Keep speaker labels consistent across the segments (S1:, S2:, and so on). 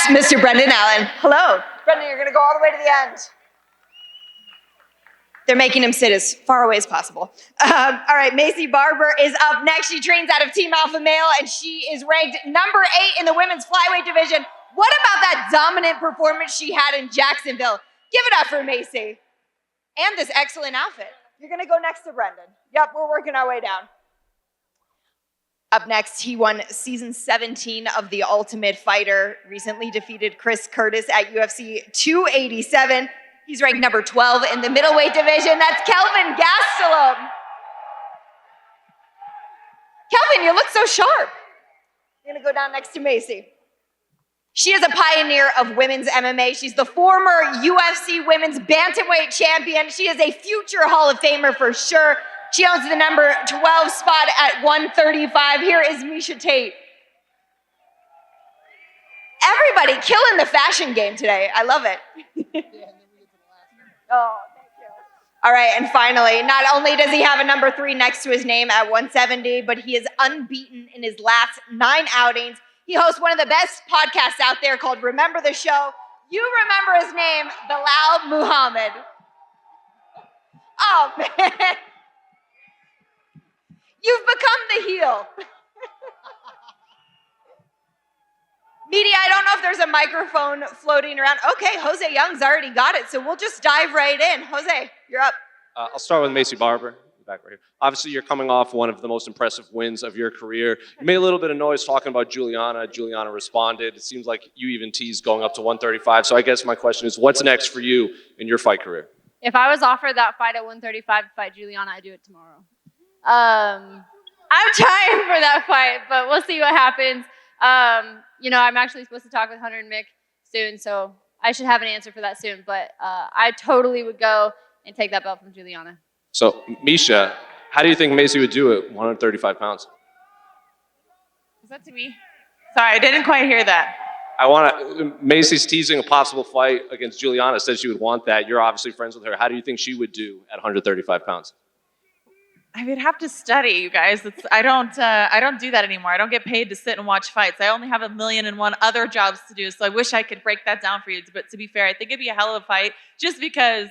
S1: Mr. Brendan Allen. Hello. Brendan, you're going to go all the way to the end. They're making him sit as far away as possible. All right, Maycee Barber is up next. She trains out of Team Alpha Male, and she is ranked number 8 in the women's flyweight division. What about that dominant performance she had in Jacksonville? Give it up for Maycee. And this excellent outfit. You're going to go next to Brendan. Yep, we're working our way down. Up next, he won season 17 of The Ultimate Fighter, recently defeated Chris Curtis at UFC 287. He's ranked number 12 in the middleweight division. That's Kelvin Gastelum. Kelvin, you look so sharp. You're gonna go down next to Maycee. She is a pioneer of women's MMA. She's the former UFC women's bantamweight champion. She is a future Hall of Famer for sure. She owns the number 12 spot at 135. Here is Miesha Tate. Everybody killing the fashion game today. I love it. Oh, thank you. All right, and finally, not only does he have a number 3 next to his name at 170, but he is unbeaten in his last 9 outings. He hosts one of the best podcasts out there called Remember the Show. You remember his name, Belal Muhammad. Oh, man. You've become the heel. Media, I don't know if there's a microphone floating around. Okay, Jose Young's already got it, so we'll just dive right in. Jose, you're up.
S2: I'll start with Maycee Barber. Back right here. Obviously, you're coming off one of the most impressive wins of your career. You made a little bit of noise talking about Julianna. Julianna responded. It seems like you even teased going up to 135. So I guess my question is, what's next for you in your fight career?
S3: If I was offered that fight at 135 to fight Julianna, I'd do it tomorrow. I'm trying for that fight, but we'll see what happens. You know, I'm actually supposed to talk with Hunter and Mick soon, so I should have an answer for that soon. But I totally would go and take that belt from Julianna.
S2: So, Miesha, how do you think Maycee would do at 135 pounds?
S4: Is that to me? Sorry, I didn't quite hear that.
S2: Macy's teasing a possible fight against Julianna, said she would want that. You're obviously friends with her. How do you think she would do at 135 pounds?
S4: I would have to study, you guys. I don't do that anymore. I don't get paid to sit and watch fights. I only have 1,000,001 other jobs to do, so I wish I could break that down for you. But to be fair, I think it'd be a hell of a fight just because,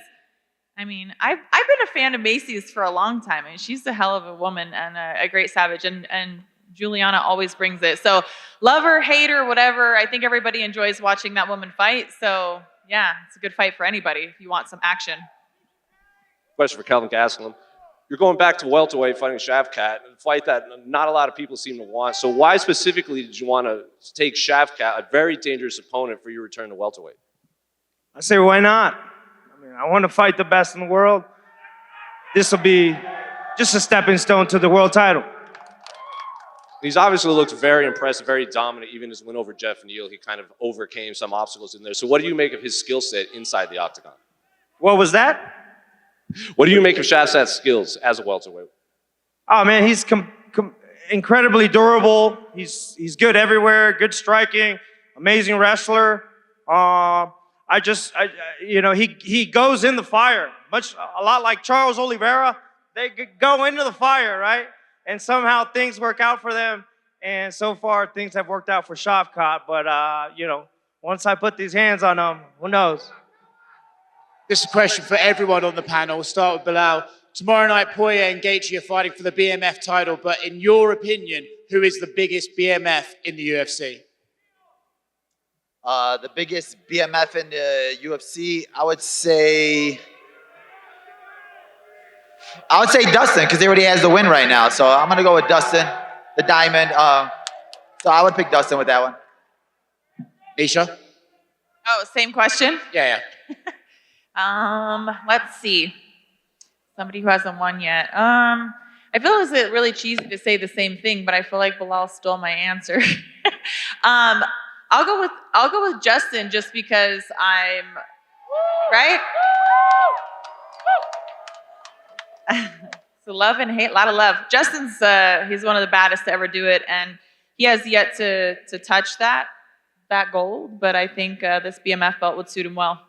S4: I mean, I've been a fan of Maycee's for a long time. I mean, she's a hell of a woman and a great savage, and Julianna always brings it. So love her, hate her, whatever. I think everybody enjoys watching that woman fight. So yeah, it's a good fight for anybody if you want some action.
S2: Question for Kelvin Gastelum. You're going back to welterweight fighting Shavkat, a fight that not a lot of people seem to want. So why specifically did you want to take Shavkat, a very dangerous opponent, for your return to welterweight?
S5: I say, why not? I mean, I want to fight the best in the world. This will be just a stepping stone to the world title.
S2: He's obviously looked very impressive, very dominant. Even his win over Jeff Neal, he kind of overcame some obstacles in there. So what do you make of his skill set inside the octagon?
S5: What was that?
S2: What do you make of Shavkat's skills as a welterweight?
S5: Oh, man, he's incredibly durable. He's good everywhere, good striking, amazing wrestler. You know, he goes in the fire, a lot like Charles Oliveira. They go into the fire, right? And somehow things work out for them. And so far, things have worked out for Shavkat. But, you know, once I put these hands on him, who knows?
S6: This is a question for everyone on the panel. We'll start with Belal. Tomorrow night, Poirier and Gaethje are fighting for the BMF title. But in your opinion, who is the biggest BMF in the UFC?
S7: The biggest BMF in the UFC, I would say Dustin, because he already has the win right now. So I'm gonna go with Dustin, the diamond. So I would pick Dustin with that one.
S6: Miesha?
S4: Oh, same question?
S6: Yeah.
S4: Let's see. Somebody who hasn't won yet. I feel it's really cheesy to say the same thing, but I feel like Belal stole my answer. I'll go with Justin just because I'm right. So love and hate, a lot of love. Justin's he's one of the baddest to ever do it, and he has yet to touch that gold. But I think this BMF belt would suit him well.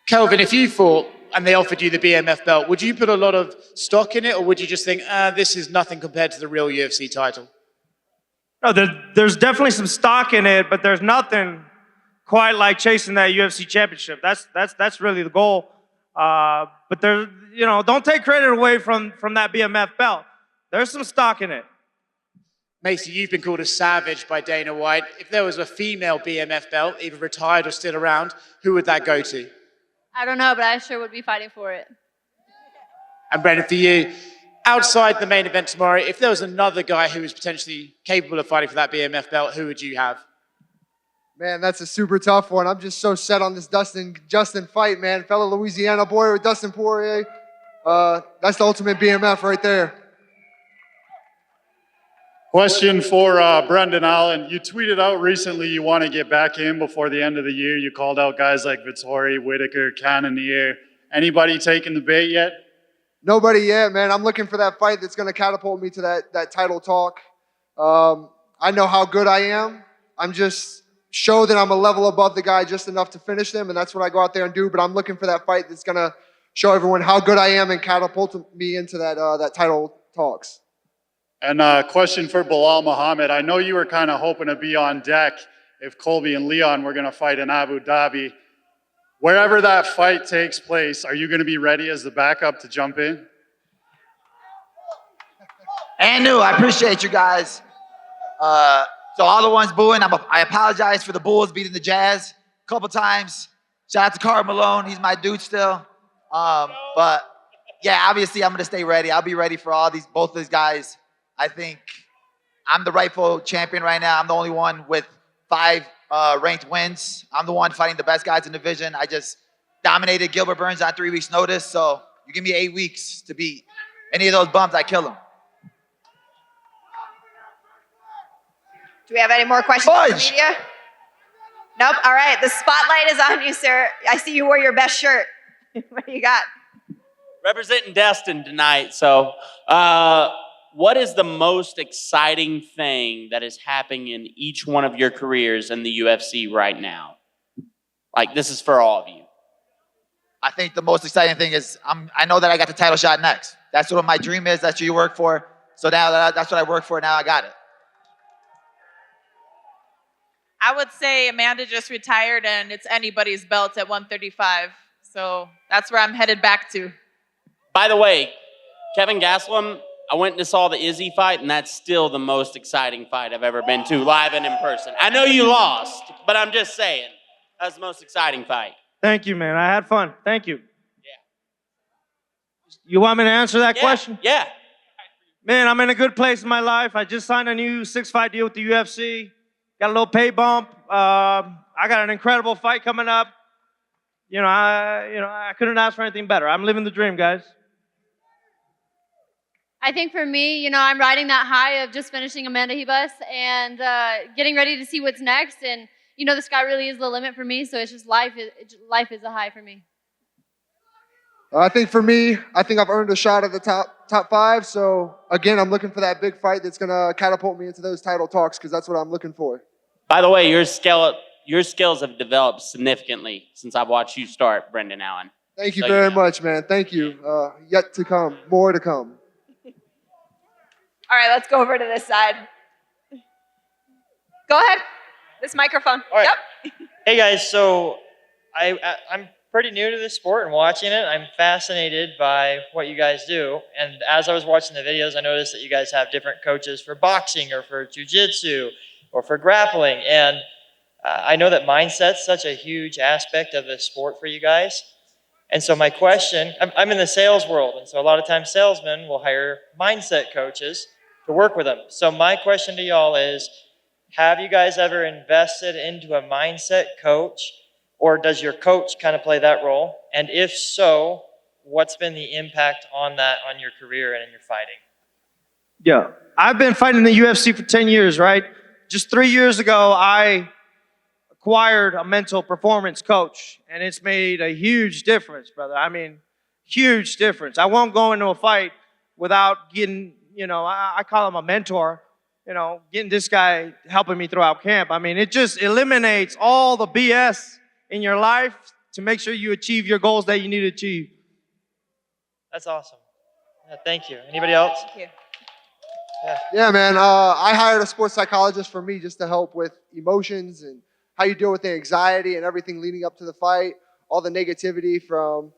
S6: Kelvin, if you fought and they offered you the BMF belt, would you put a lot of stock in it, or would you just think, this is nothing compared to the real UFC title?
S5: No, there's definitely some stock in it, but there's nothing quite like chasing that UFC championship. That's really the goal. But there, don't take credit away from that BMF belt. There's some stock in it.
S6: Maycee, you've been called a savage by Dana White. If there was a female BMF belt, either retired or still around, who would that go to?
S3: I don't know, but I sure would be fighting for it.
S6: And Brendan, for you, outside the main event tomorrow, if there was another guy who was potentially capable of fighting for that BMF belt, who would you have?
S8: Man, that's a super tough one. I'm just so set on this Justin fight, man. Fellow Louisiana boy with Dustin Poirier. That's the ultimate BMF right there.
S9: Question for Brendan Allen. You tweeted out recently you want to get back in before the end of the year. You called out guys like Vittori, Whitaker, Cannonier. Anybody taking the bait yet?
S8: Nobody yet, man. I'm looking for that fight that's going to catapult me to that title talk. I know how good I am. I'm just show that I'm a level above the guy just enough to finish them, and that's what I go out there and do. But I'm looking for that fight that's going to show everyone how good I am and catapult me into that title talks.
S9: And a question for Belal Muhammad. I know you were kind of hoping to be on deck if Colby and Leon were going to fight in Abu Dhabi. Wherever that fight takes place, are you going to be ready as the backup to jump in?
S7: Anu, I appreciate you guys. So all the ones booing, I apologize for the Bulls beating the Jazz a couple times. Shout out to Carl Malone. He's my dude still. But yeah, obviously I'm going to stay ready. I'll be ready for both these guys. I think I'm the rightful champion right now. I'm the only one with 5 ranked wins. I'm the one fighting the best guys in the division. I just dominated Gilbert Burns on 3 weeks' notice. So you give me 8 weeks to beat any of those bums, I kill them.
S1: Do we have any more questions from the media? Nope. All right. The spotlight is on you, sir. I see you wore your best shirt. What do you got?
S10: Representing Destin tonight. So, what is the most exciting thing that is happening in each one of your careers in the UFC right now? Like, this is for all of you.
S7: I think the most exciting thing is I know that I got the title shot next. That's what my dream is. That's what you work for. So now that's what I work for. Now I got it.
S4: I would say Amanda just retired and it's anybody's belt at 135. So that's where I'm headed back to.
S10: By the way, Kelvin Gastelum, I went and saw the Izzy fight, and that's still the most exciting fight I've ever been to, live and in person. I know you lost, but I'm just saying, that's the most exciting fight.
S5: Thank you, man. I had fun. Thank you. Yeah. You want me to answer that question?
S10: Yeah.
S5: Man, I'm in a good place in my life. I just signed a new 6-fight deal with the UFC. Got a little pay bump. I got an incredible fight coming up. I couldn't ask for anything better. I'm living the dream, guys.
S3: I think for me, I'm riding that high of just finishing Amanda Ribas and getting ready to see what's next. And, the sky really is the limit for me. So it's just life is a high for me.
S8: I think for me, I've earned a shot at the top 5. So again, I'm looking for that big fight that's going to catapult me into those title talks because that's what I'm looking for.
S10: By the way, your skills have developed significantly since I've watched you start, Brendan Allen.
S8: Thank you very much, man. Thank you. Yet to come. More to come.
S1: All right, let's go over to this side. Go ahead. This microphone.
S11: All right.
S1: Yep.
S11: Hey guys, so I'm pretty new to this sport and watching it. I'm fascinated by what you guys do. And as I was watching the videos, I noticed that you guys have different coaches for boxing or for jiu-jitsu or for grappling. And I know that mindset's such a huge aspect of the sport for you guys. And so my question, I'm in the sales world, and so a lot of times salesmen will hire mindset coaches to work with them. So my question to y'all is, have you guys ever invested into a mindset coach, or does your coach kind of play that role? And if so, what's been the impact on that on your career and in your fighting?
S5: Yeah, I've been fighting the UFC for 10 years, right? Just 3 years ago, I acquired a mental performance coach, and it's made a huge difference, brother. I mean, huge difference. I won't go into a fight without getting, I call him a mentor, getting this guy helping me throughout camp. I mean, it just eliminates all the BS in your life to make sure you achieve your goals that you need to achieve.
S11: That's awesome. Yeah, thank you. Anybody else?
S1: Thank you.
S8: Yeah, man. I hired a sports psychologist for me just to help with emotions and how you deal with the anxiety and everything leading up to the fight, all the negativity from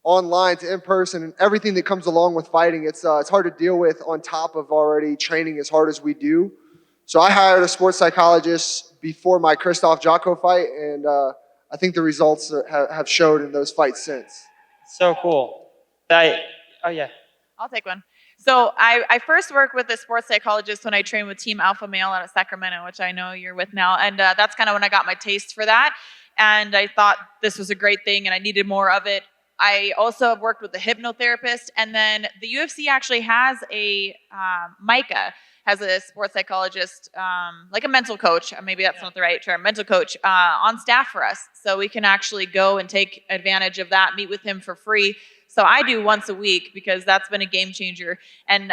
S8: online to in person, and everything that comes along with fighting. It's hard to deal with on top of already training as hard as we do. So I hired a sports psychologist before my Krzysztof Jotko fight, and I think the results have showed in those fights since.
S11: So cool. Oh yeah.
S4: I'll take one. So I first worked with a sports psychologist when I trained with Team Alpha Male out of Sacramento, which I know you're with now. And that's kind of when I got my taste for that. And I thought this was a great thing and I needed more of it. I also have worked with a hypnotherapist. And then the UFC actually has a, Micah has a sports psychologist, like a mental coach, maybe that's not the right term, mental coach, on staff for us. So we can actually go and take advantage of that, meet with him for free. So I do once a week because that's been a game changer. And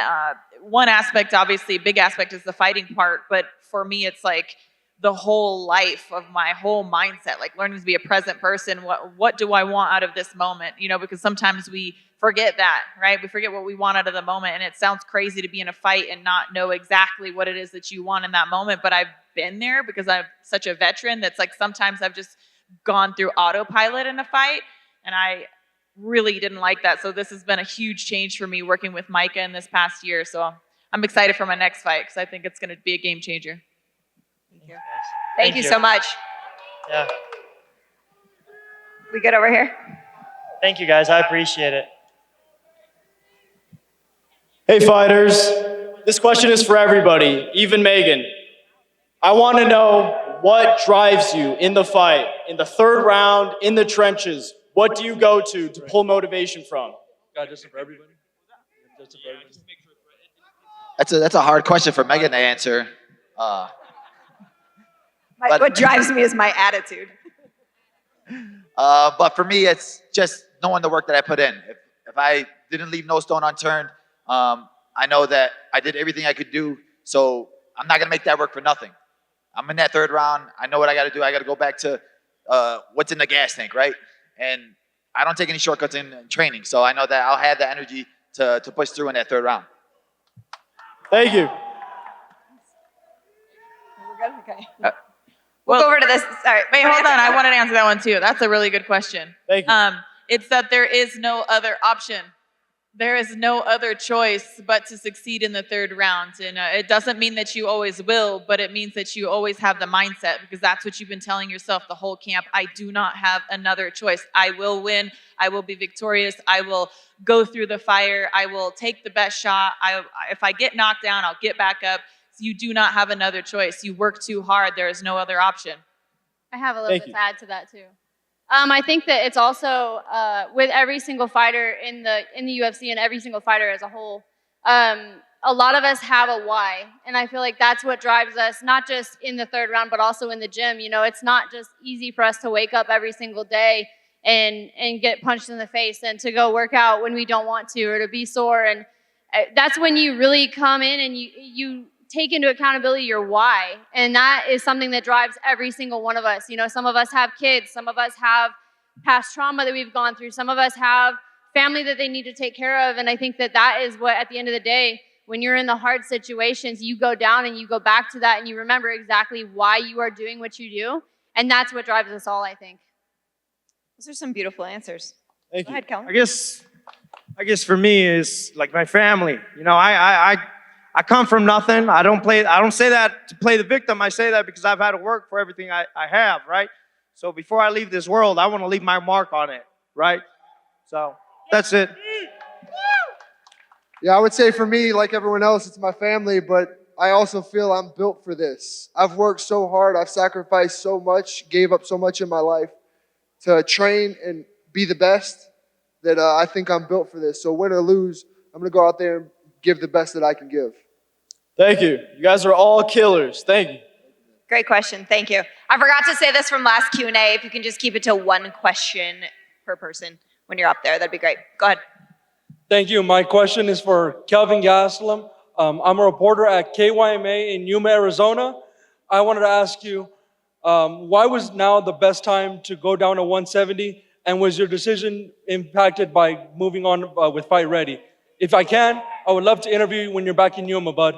S4: one aspect, obviously, big aspect is the fighting part. But for me, it's like the whole life of my whole mindset, like learning to be a present person. What do I want out of this moment? You know, because sometimes we forget that, right? We forget what we want out of the moment. And it sounds crazy to be in a fight and not know exactly what it is that you want in that moment. But I've been there because I'm such a veteran that's like sometimes I've just gone through autopilot in a fight. And I really didn't like that. So this has been a huge change for me working with Micah in this past year. So I'm excited for my next fight because I think it's going to be a game changer.
S1: Thank you. Thank you so much.
S11: Yeah.
S1: We good over here?
S11: Thank you guys. I appreciate it.
S12: Hey fighters, this question is for everybody, even Megan. I want to know what drives you in the fight, in the third round, in the trenches. What do you go to pull motivation from?
S2: Just for everybody.
S7: That's a hard question for Megan to answer.
S1: What drives me is my attitude.
S7: But for me, it's just knowing the work that I put in. If I didn't leave no stone unturned, I know that I did everything I could do. So I'm not gonna make that work for nothing. I'm in that third round. I know what I got to do. I got to go back to what's in the gas tank, right? And I don't take any shortcuts in training. So I know that I'll have the energy to push through in that third round.
S12: Thank you.
S1: We're good? Okay. We'll go over to this. Sorry.
S4: Wait, hold on. I wanted to answer that one too. That's a really good question.
S12: Thank you.
S4: It's that there is no other option. There is no other choice but to succeed in the third round. And it doesn't mean that you always will, but it means that you always have the mindset because that's what you've been telling yourself the whole camp. I do not have another choice. I will win. I will be victorious. I will go through the fire. I will take the best shot. If I get knocked down, I'll get back up. So you do not have another choice. You work too hard. There is no other option.
S3: I have a little bit to add to that too. I think that it's also with every single fighter in the UFC and every single fighter as a whole, a lot of us have a why, and I feel like that's what drives us, not just in the third round, but also in the gym. You know, it's not just easy for us to wake up every single day and get punched in the face and to go work out when we don't want to or to be sore, and that's when you really come in and you take into accountability your why. And that is something that drives every single one of us. You know, some of us have kids, some of us have past trauma that we've gone through, some of us have family that they need to take care of. And I think that that is what, at the end of the day, when you're in the hard situations, you go down and you go back to that and you remember exactly why you are doing what you do. And that's what drives us all, I think.
S1: Those are some beautiful answers.
S12: Thank
S1: Go
S12: you.
S1: ahead, Kelvin.
S5: I guess for me is like my family. You know, I come from nothing. I don't say that to play the victim. I say that because I've had to work for everything I have, right? So before I leave this world, I want to leave my mark on it, right? So that's it.
S8: Yeah, I would say for me, like everyone else, it's my family, but I also feel I'm built for this. I've worked so hard. I've sacrificed so much, gave up so much in my life to train and be the best that I think I'm built for this. So win or lose, I'm going to go out there and give the best that I can give.
S12: Thank you. You guys are all killers. Thank you.
S1: Great question. Thank you. I forgot to say this from last Q&A. If you can just keep it to one question per person when you're up there, that'd be great. Go ahead.
S13: Thank you. My question is for Kelvin Gastelum. I'm a reporter at KYMA in Yuma, Arizona. I wanted to ask you, why was now the best time to go down to 170? And was your decision impacted by moving on with Fight Ready? If I can, I would love to interview you when you're back in Yuma, bud.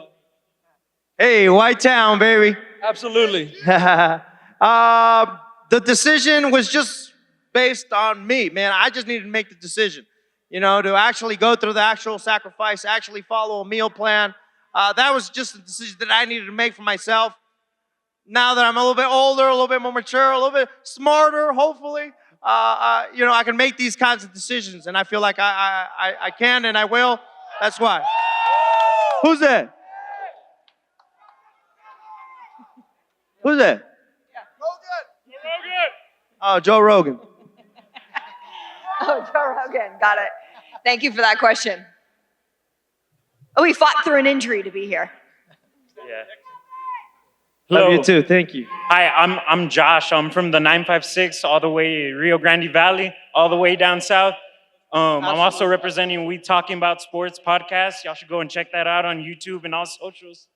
S5: Hey, White Town, baby.
S13: Absolutely.
S5: The decision was just based on me, man. I just needed to make the decision, to actually go through the actual sacrifice, actually follow a meal plan. That was just a decision that I needed to make for myself. Now that I'm a little bit older, a little bit more mature, a little bit smarter, hopefully, I can make these kinds of decisions, and I feel like I can and I will. That's why. Who's that? Who's that? Oh, Joe Rogan.
S1: Oh, Joe Rogan. Got it. Thank you for that question. Oh, he fought through an injury to be here.
S14: Yeah.
S5: Love
S14: Hello.
S5: you too. Thank you.
S14: Hi, I'm Josh. I'm from the 956 all the way Rio Grande Valley, all the way down south. I'm also representing We Talking About Sports podcast. Y'all should go and check that out on YouTube and all socials.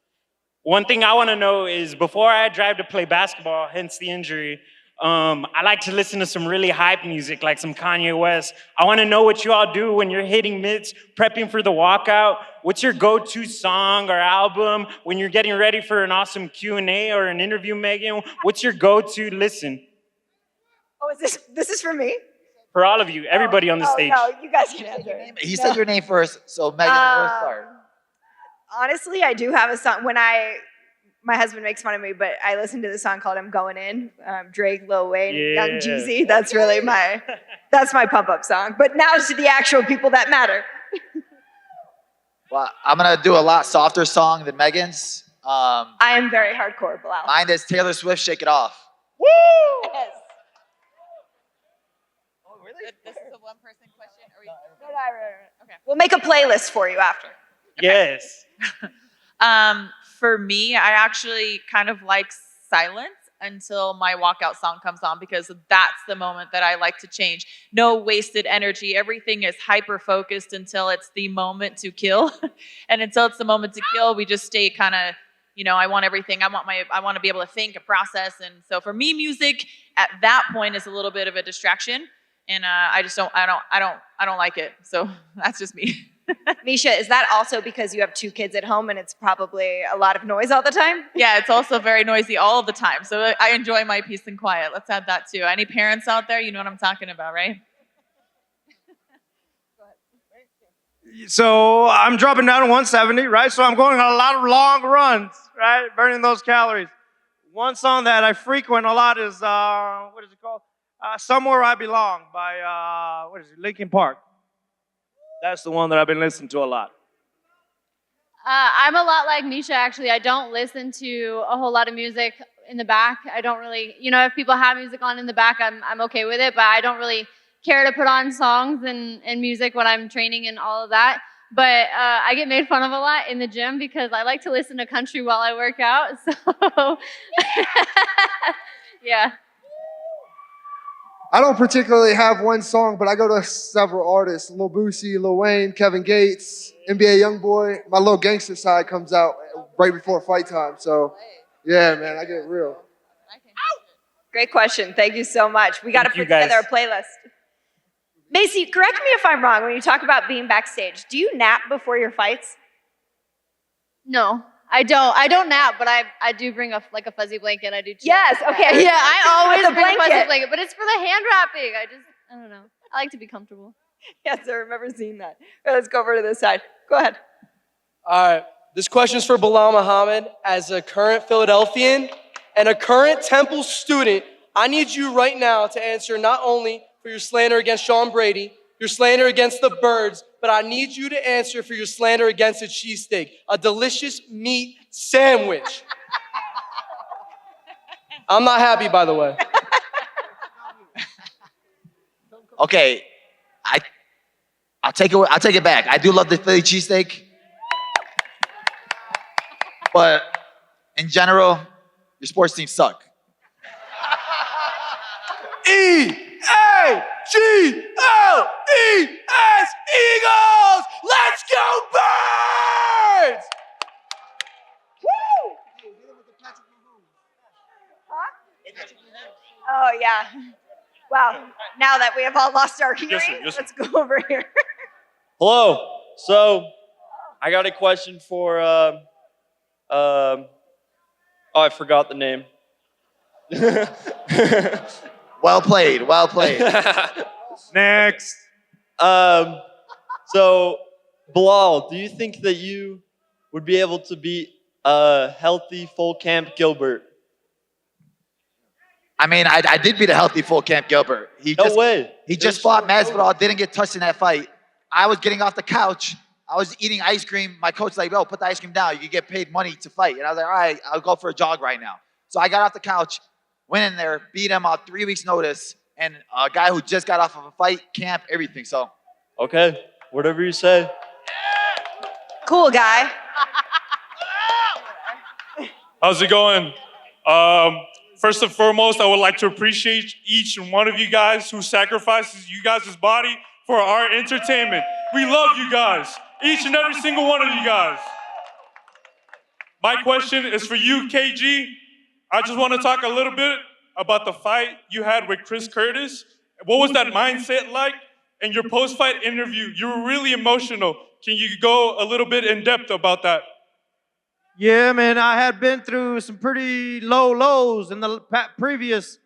S14: One thing I want to know is before I drive to play basketball, hence the injury, I like to listen to some really hype music, like some Kanye West. I want to know what you all do when you're hitting mitts, prepping for the walkout. What's your go-to song or album when you're getting ready for an awesome Q&A or an interview, Megan? What's your go-to listen?
S1: Oh, this is for me?
S14: For all of you, everybody on the stage.
S1: No, you guys can answer.
S7: He said your name first, so Megan, we'll start.
S1: Honestly, I do have a song. My husband makes fun of me, but I listen to the song called "I'm Going In." Drake, Lil Wayne, Young Jeezy. That's really that's my pump up song. But now to the actual people that matter.
S7: Well, I'm gonna do a lot softer song than Megan's.
S1: I am very hardcore, Belal.
S7: Mine is Taylor Swift, "Shake It Off."
S1: Woo! Yes.
S4: Oh, really? This is a one-person question?
S1: Okay. We'll make a playlist for you after.
S14: Yes.
S4: For me, I actually kind of like silence until my walkout song comes on because that's the moment that I like to change. No wasted energy. Everything is hyper-focused until it's the moment to kill. And until it's the moment to kill, we just stay kind of, I want everything. I want to be able to think and process. And so for me, music at that point is a little bit of a distraction. And I don't like it. So that's just me.
S1: Miesha, is that also because you have 2 kids at home and it's probably a lot of noise all the time?
S4: Yeah, it's also very noisy all the time. So I enjoy my peace and quiet. Let's add that too. Any parents out there, you know what I'm talking about, right?
S5: So I'm dropping down to 170, right? So I'm going on a lot of long runs, right? Burning those calories. One song that I frequent a lot is, what is it called? Somewhere I Belong by, Linkin Park. That's the one that I've been listening to a lot.
S3: I'm a lot like Miesha, actually. I don't listen to a whole lot of music in the back. I don't really, if people have music on in the back, I'm okay with it, but I don't really care to put on songs and music when I'm training and all of that. But I get made fun of a lot in the gym because I like to listen to country while I work out. So, yeah.
S8: I don't particularly have one song, but I go to several artists. Lil Boosie, Lil Wayne, Kevin Gates, NBA Youngboy. My little gangster side comes out right before fight time. So, yeah, man, I get real.
S1: Great question. Thank you so much. We got to put together a playlist. Maycee, correct me if I'm wrong when you talk about being backstage. Do you nap before your fights?
S3: No, I don't. I don't nap, but I do bring a fuzzy blanket. I do.
S1: Yes. Okay.
S3: Yeah, I always
S1: With a
S3: bring a fuzzy
S1: blanket.
S3: blanket, but it's for the hand wrapping. I don't know. I like to be comfortable.
S1: Yes, I remember seeing that. All right, let's go over to this side. Go ahead.
S15: All right. This question is for Belal Muhammad. As a current Philadelphian and a current Temple student, I need you right now to answer not only for your slander against Sean Brady, your slander against the Birds, but I need you to answer for your slander against a cheesesteak, a delicious meat sandwich. I'm not happy, by the way.
S7: Okay, I'll take it back. I do love the Philly cheesesteak, but in general, your sports teams suck.
S15: E-A-G-L-E-S, Eagles! Let's go Birds!
S1: Woo! Oh, yeah. Wow. Now that we have all lost our hearing,
S14: Yes, sir.
S1: let's go over here.
S14: Hello. So,
S11: I got a question for, oh, I forgot the name.
S7: Well played. Well played.
S11: Next. So, Belal, do you think that you would be able to beat a healthy full camp Gilbert?
S7: I mean, I did beat a healthy full camp Gilbert. He just fought Masvidal, didn't get touched in that fight. I was getting off the couch. I was eating ice cream. My coach was like, "Yo, put the ice cream down. You can get paid money to fight." And I was like, "All right, I'll go for a jog right now." So I got off the couch, went in there, beat him on 3 weeks' notice, and a guy who just got off of a fight, camp, everything. So.
S11: Okay, whatever you say.
S1: Cool guy.
S16: How's it going? First and foremost, I would like to appreciate each and one of you guys who sacrifices you guys' body for our entertainment. We love you guys, each and every single one of you guys. My question is for you, KG. I just want to talk a little bit about the fight you had with Chris Curtis. What was that mindset like? In your post-fight interview, you were really emotional. Can you go a little bit in depth about that?
S5: Yeah, man, I had been through some pretty low lows in the previous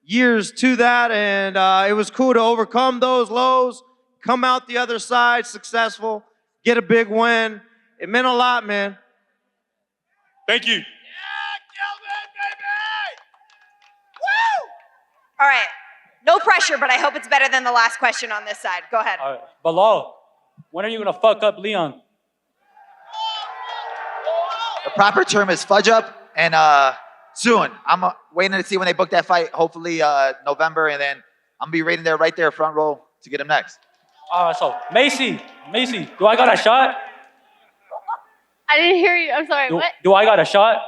S5: years to that, and it was cool to overcome those lows, come out the other side successful, get a big win. It meant a lot, man.
S16: Thank you.
S1: All right. No pressure, but I hope it's better than the last question on this side. Go ahead.
S17: All right. Belal, when are you going to fuck up Leon?
S7: The proper term is fudge up, and soon. I'm waiting to see when they book that fight, hopefully November, and then I'm going to be right there, front row, to get him next.
S17: All right, so Maycee, do I got a shot?
S3: I didn't hear you. I'm sorry, what?
S17: Do I got a shot?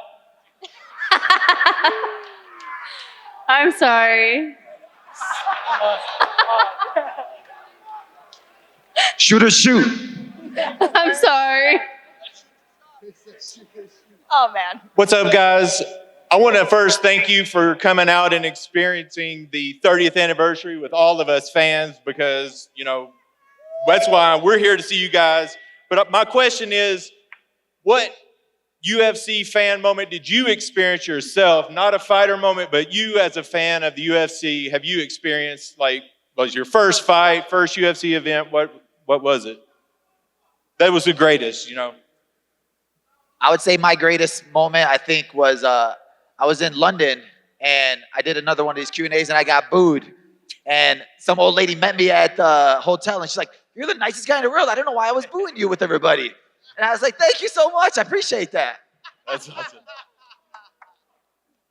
S3: I'm sorry.
S7: Shoot or shoot.
S3: I'm sorry.
S1: Oh, man.
S18: What's up, guys? I want to first thank you for coming out and experiencing the 30th anniversary with all of us fans because, you know, that's why we're here to see you guys. But my question is, what UFC fan moment did you experience yourself? Not a fighter moment, but you as a fan of the UFC, have you experienced, like, was your first fight, first UFC event? What was it? That was the greatest, you know?
S7: I would say my greatest moment, I think, was I was in London, and I did another one of these Q&As, and I got booed. And some old lady met me at the hotel, and she's like, "You're the nicest guy in the world. I don't know why I was booing you with everybody." And I was like, "Thank you so much. I appreciate that."
S18: That's awesome.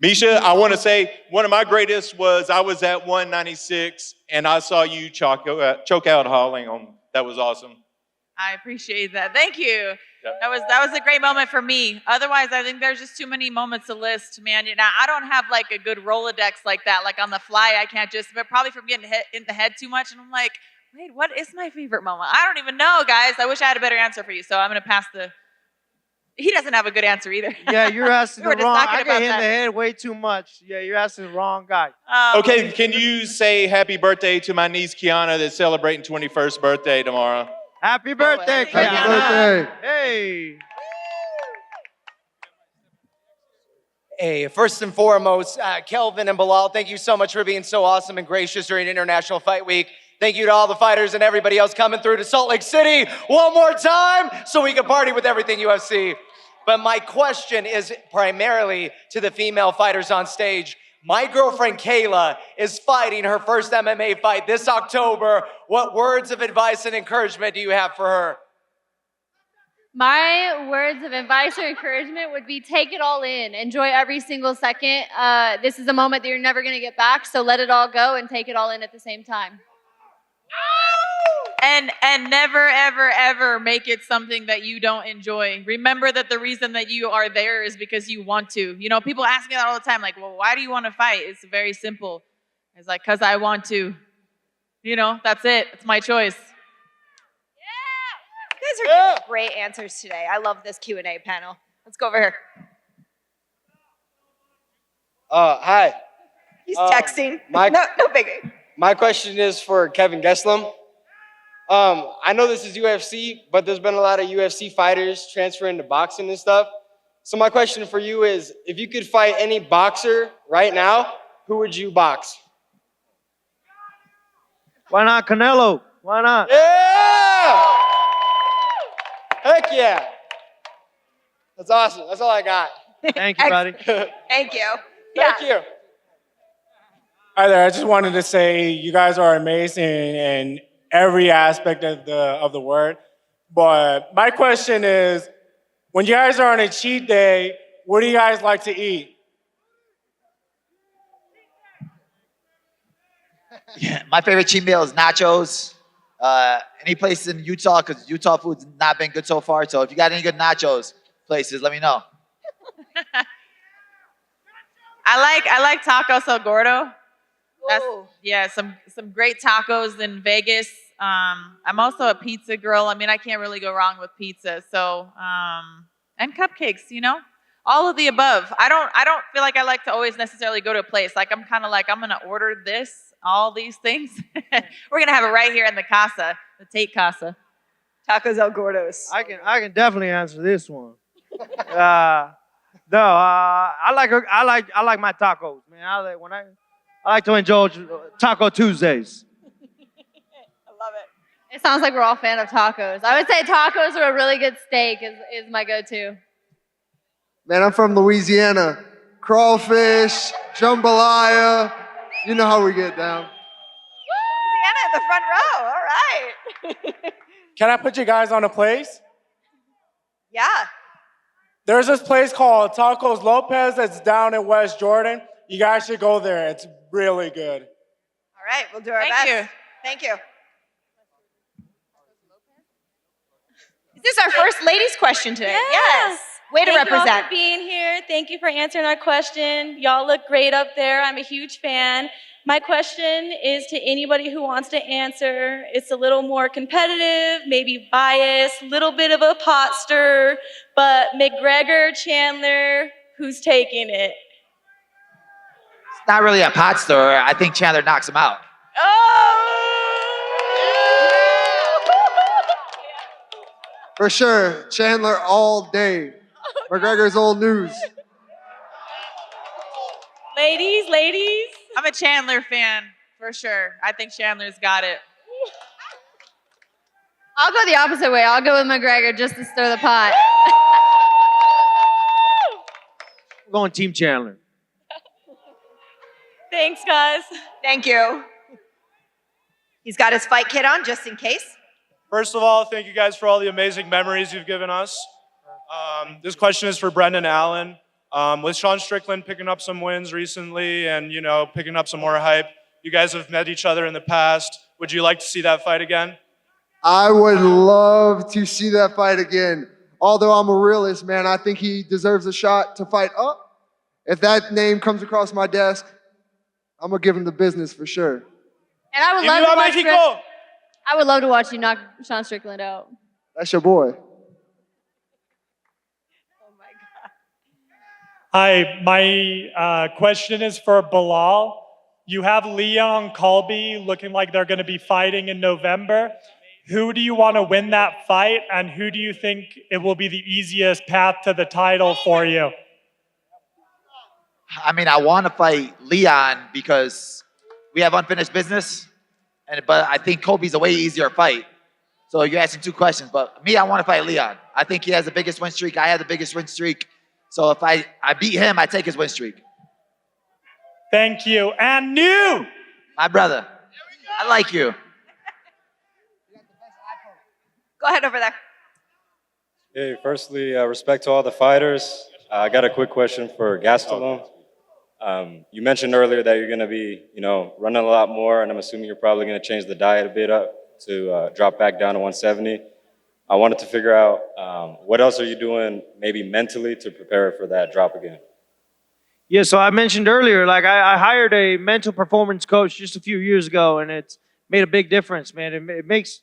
S18: Miesha, I want to say one of my greatest was I was at 196, and I saw you choke out hauling on. That was awesome.
S4: I appreciate that. Thank you.
S18: Yep.
S4: That was a great moment for me. Otherwise, I think there's just too many moments to list, man. You know, I don't have like a good Rolodex like that. Like on the fly, I can't just, but probably from getting hit in the head too much. And I'm like, wait, what is my favorite moment? I don't even know, guys. I wish I had a better answer for you. So I'm going to pass the, he doesn't have a good answer either.
S5: Yeah, you're asking
S4: We
S5: the
S4: were
S5: wrong,
S4: just
S5: I
S4: talking
S5: get
S4: about
S5: hit in
S4: that.
S5: the head way too much. Yeah, you're asking the wrong guy.
S18: Okay, can you say happy birthday to my niece Kiana that's celebrating 21st birthday tomorrow?
S5: Happy birthday, Kiana.
S8: Happy birthday.
S5: Hey.
S19: Hey, first and foremost, Kelvin and Belal, thank you so much for being so awesome and gracious during International Fight Week. Thank you to all the fighters and everybody else coming through to Salt Lake City one more time so we can party with everything UFC. But my question is primarily to the female fighters on stage. My girlfriend Kayla is fighting her first MMA fight this October. What words of advice and encouragement do you have for her?
S3: My words of advice or encouragement would be take it all in. Enjoy every single second. This is a moment that you're never going to get back, so let it all go and take it all in at the same time.
S4: And never, ever, ever make it something that you don't enjoy. Remember that the reason that you are there is because you want to. You know, people ask me that all the time, like, well, why do you want to fight? It's very simple. It's like, because I want to. You know, that's it. It's my choice.
S1: You guys are giving great answers today. I love this Q&A panel. Let's go over here.
S20: Hi.
S1: He's texting.
S20: My,
S1: no biggie.
S20: My question is for Kelvin Gastelum.
S15: I know this is UFC, but there's been a lot of UFC fighters transferring to boxing and stuff. So my question for you is, if you could fight any boxer right now, who would you box?
S5: Why not Canelo? Why not?
S15: Yeah! Heck yeah! That's awesome. That's all I got.
S5: Thank you, buddy.
S1: Thank you.
S15: Thank you.
S21: Hi there. I just wanted to say you guys are amazing in every aspect of the word. But my question is, when you guys are on a cheat day, what do you guys like to eat?
S7: Yeah, my favorite cheat meal is nachos. Any place in Utah, because Utah food's not been good so far. So if you got any good nachos places, let me know.
S4: I like tacos El Gordo. Some great tacos in Vegas. I'm also a pizza girl. I mean, I can't really go wrong with pizza. So, and cupcakes, all of the above. I don't feel like I like to always necessarily go to a place. Like I'm kind of like, I'm gonna order all these things. We're gonna have it right here in the casa, the Tate Casa.
S1: Tacos El Gordos.
S5: I can definitely answer this one. I like my tacos, man. I like to enjoy Taco Tuesdays.
S3: It sounds like we're all fan of tacos. I would say tacos or a really good steak is my go-to.
S8: Man, I'm from Louisiana. Crawfish, jambalaya. You know how we get down.
S1: Louisiana in the front row. All right.
S21: Can I put you guys on a place?
S1: Yeah.
S21: There's this place called Tacos Lopez that's down in West Jordan. You guys should go there. It's really good.
S1: All right, we'll do our best. Thank you. Is this our first ladies' question today? Yes. Way to
S22: Thank you all
S1: represent.
S22: for being here. Thank you for answering our question. Y'all look great up there. I'm a huge fan. My question is to anybody who wants to answer. It's a little more competitive, maybe biased, a little bit of a pot stir, but McGregor, Chandler, who's taking it?
S7: It's not really a pot stirrer. I think Chandler knocks him out.
S8: For sure, Chandler all day. McGregor's old news.
S22: Ladies.
S4: I'm a Chandler fan, for sure. I think Chandler's got it.
S3: I'll go the opposite way. I'll go with McGregor just to stir the pot.
S5: We're going Team Chandler.
S22: Thanks, guys.
S1: Thank you. He's got his fight kit on just in case.
S13: First of all, thank you guys for all the amazing memories you've given us. This question is for Brendan Allen. With Sean Strickland picking up some wins recently and, picking up some more hype, you guys have met each other in the past. Would you like to see that fight again?
S8: I would love to see that fight again. Although I'm a realist, man, I think he deserves a shot to fight up. If that name comes across my desk, I'm going to give him the business for sure.
S3: And I would love to watch you knock Sean Strickland out.
S8: That's your boy.
S23: Hi, my question is for Belal. You have Leon Colby looking like they're going to be fighting in November. Who do you want to win that fight, and who do you think it will be the easiest path to the title for you?
S7: I mean, I want to fight Leon because we have unfinished business, but I think Colby's a way easier fight. So you're asking two questions, but me, I want to fight Leon. I think he has the biggest win streak. I have the biggest win streak. So if I beat him, I take his win streak.
S23: Thank you. And new!
S7: My brother, I like you.
S1: Go ahead over there.
S24: Hey, firstly, respect to all the fighters. I got a quick question for Gastelum. You mentioned earlier that you're going to be, running a lot more, and I'm assuming you're probably going to change the diet a bit up to drop back down to 170. I wanted to figure out what else are you doing maybe mentally to prepare for that drop again?
S5: Yeah, so I mentioned earlier, I hired a mental performance coach just a few years ago, and it's made a big difference, man. It makes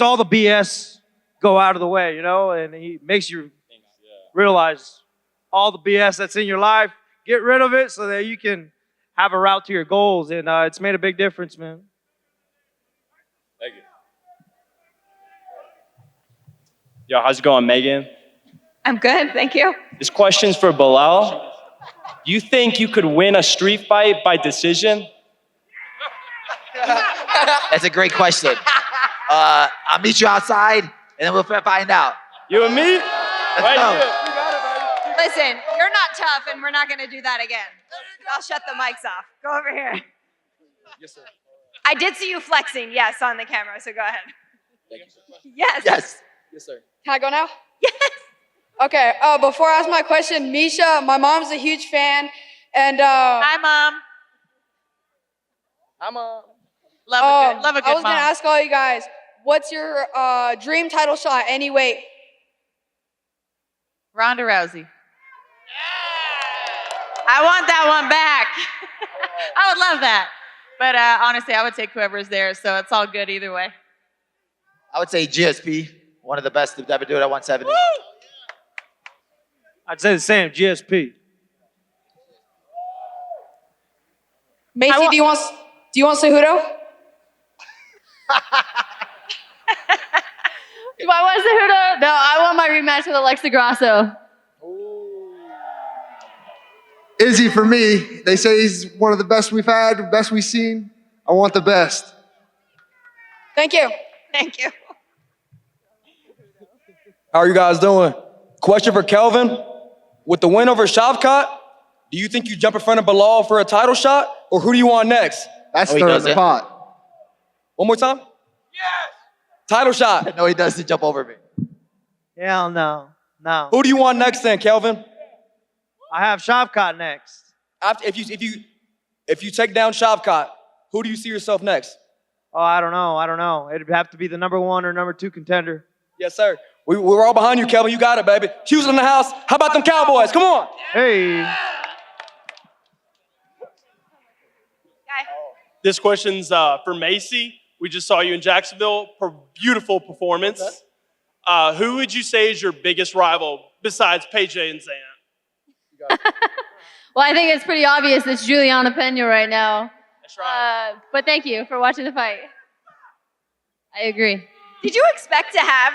S5: all the BS go out of the way, and he makes you realize all the BS that's in your life, get rid of it so that you can have a route to your goals, and it's made a big difference, man.
S24: Thank you.
S2: Yo, how's it going, Megan?
S1: I'm good, thank you.
S2: This question's for Belal. Do you think you could win a street fight by decision?
S7: That's a great question. I'll meet you outside, and then we'll find out.
S2: You and me?
S7: Let's go.
S1: Listen, you're not tough, and we're not going to do that again. I'll shut the mics off. Go over here.
S15: Yes, sir.
S1: I did see you flexing, yes, on the camera, so go ahead. Yes.
S7: Yes.
S15: Yes, sir.
S6: Can I go now? Yes. Okay, before I ask my question, Miesha, my mom's a huge fan, and
S4: Hi, Mom.
S6: I'm a
S4: Love a good
S6: I was
S4: mom.
S6: gonna ask all you guys, what's your dream title shot any weight?
S4: Ronda Rousey. I want that one back. I would love that. But honestly, I would take whoever's there, so it's all good either way.
S7: I would say GSP, one of the best to ever do it at 170.
S5: I'd say the same, GSP.
S6: Maycee, do you want Cejudo?
S3: Do I want Cejudo? No, I want my rematch with Alexa Grasso.
S8: Izzy, for me, they say he's one of the best we've had, best we've seen. I want the best.
S6: Thank you.
S1: Thank you.
S15: How are you guys doing? Question for Kelvin. With the win over Shavkat, do you think you jump in front of Belal for a title shot, or who do you want next?
S8: That's stirring the pot.
S15: One more time? Yes! Title shot.
S7: No, he doesn't jump over me.
S5: Hell no. No.
S15: Who do you want next then, Kelvin?
S5: I have Shavkat next.
S15: After, if you take down Shavkat, who do you see yourself next?
S5: Oh, I don't know. It'd have to be the number 1 or number 2 contender.
S15: Yes, sir. We're all behind you, Kelvin. You got it, baby. Houston in the house. How about them Cowboys? Come on.
S5: Hey.
S9: This question's for Maycee. We just saw you in Jacksonville. Beautiful performance. Who would you say is your biggest rival besides PJ and Zan?
S3: Well, I think it's pretty obvious it's Julianna Pena right now.
S9: That's right.
S3: But thank you for watching the fight. I agree.
S1: Did you expect to have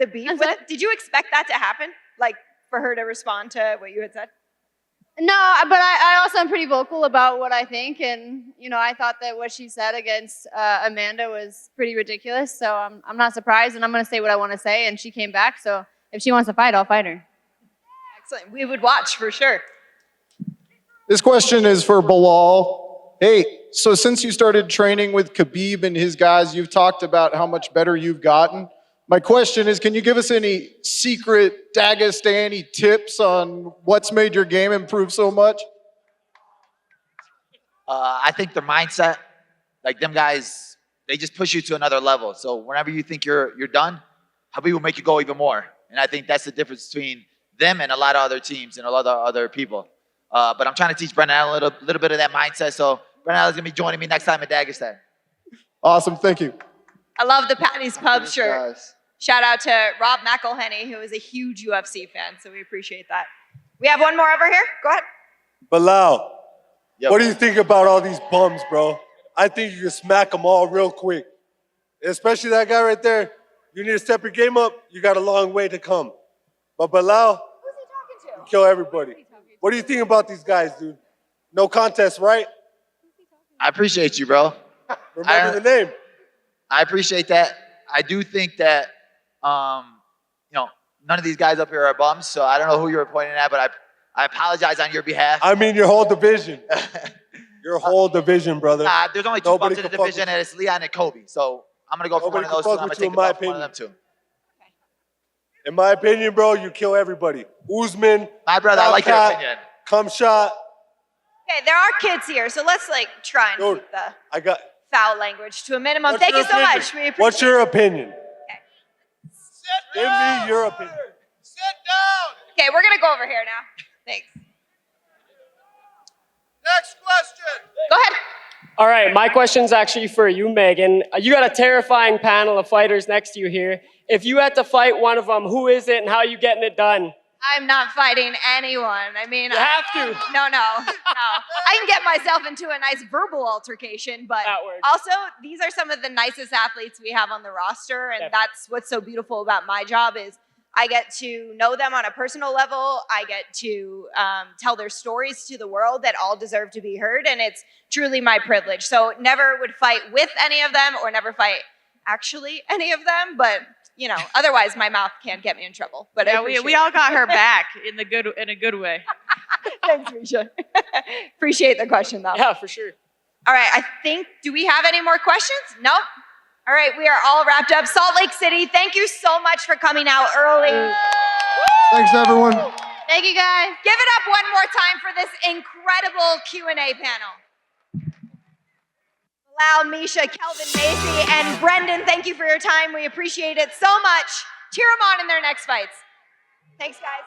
S1: the beef with it? Did you expect that to happen? Like, for her to respond to what you had said?
S3: No, but I also am pretty vocal about what I think, and I thought that what she said against Amanda was pretty ridiculous. So I'm not surprised, and I'm going to say what I want to say. And she came back, so if she wants to fight, I'll fight her.
S1: Excellent. We would watch for sure.
S10: This question is for Belal. Hey, so since you started training with Khabib and his guys, you've talked about how much better you've gotten. My question is, can you give us any secret Dagestani tips on what's made your game improve so much?
S7: I think their mindset, like them guys, they just push you to another level. So whenever you think you're done, Khabib will make you go even more. And I think that's the difference between them and a lot of other teams and a lot of other people. But I'm trying to teach Brendan Allen a little bit of that mindset. So Brendan Allen's going to be joining me next time in Dagestan.
S10: Awesome. Thank you.
S1: I love the Patty's Pub shirt. Shout out to Rob McElhenney, who is a huge UFC fan, so we appreciate that. We have one more over here. Go ahead.
S25: Belal, what do you think about all these bums, bro? I think you can smack them all real quick. Especially that guy right there. You need to step your game up. You got a long way to come. But Belal, you kill everybody. What do you think about these guys, dude? No contest, right?
S7: I appreciate you, bro.
S25: Remember the name.
S7: I appreciate that. I do think that, none of these guys up here are bums, so I don't know who you were pointing at, but I apologize on your behalf.
S25: I mean your whole division. Your whole division, brother.
S7: There's only two bums in the division, and it's Leon and Colby. So I'm going to go for one of those two, and I'm going to take one of them too.
S25: In my opinion, bro, you kill everybody. Usman.
S7: My brother, I like your opinion.
S25: Come shot.
S1: Okay, there are kids here, so let's try and keep the foul language to a minimum. Thank you so much. We appreciate
S25: What's your opinion? Give me your opinion.
S1: Okay, we're gonna go over here now. Thanks.
S26: Next question.
S1: Go ahead.
S27: All right, my question's actually for you, Megan. You got a terrifying panel of fighters next to you here. If you had to fight one of them, who is it and how are you getting it done?
S1: I'm not fighting anyone. I mean,
S27: You have to.
S1: No. I can get myself into a nice verbal altercation, but also these are some of the nicest athletes we have on the roster, and that's what's so beautiful about my job is I get to know them on a personal level. I get to tell their stories to the world that all deserve to be heard, and it's truly my privilege. So never would fight with any of them or never fight actually any of them, but otherwise my mouth can't get me in trouble. But
S4: yeah, we all got her back in a good way.
S1: Thanks, Miesha. Appreciate the question, though.
S27: Yeah, for sure.
S1: All right, do we have any more questions? Nope. All right, we are all wrapped up. Salt Lake City, thank you so much for coming out early.
S8: Thanks, everyone.
S1: Thank you, guys. Give it up one more time for this incredible Q&A panel. Belal, Miesha, Kelvin, Maycee, and Brendan, thank you for your time. We appreciate it so much. Cheer them on in their next fights. Thanks, guys.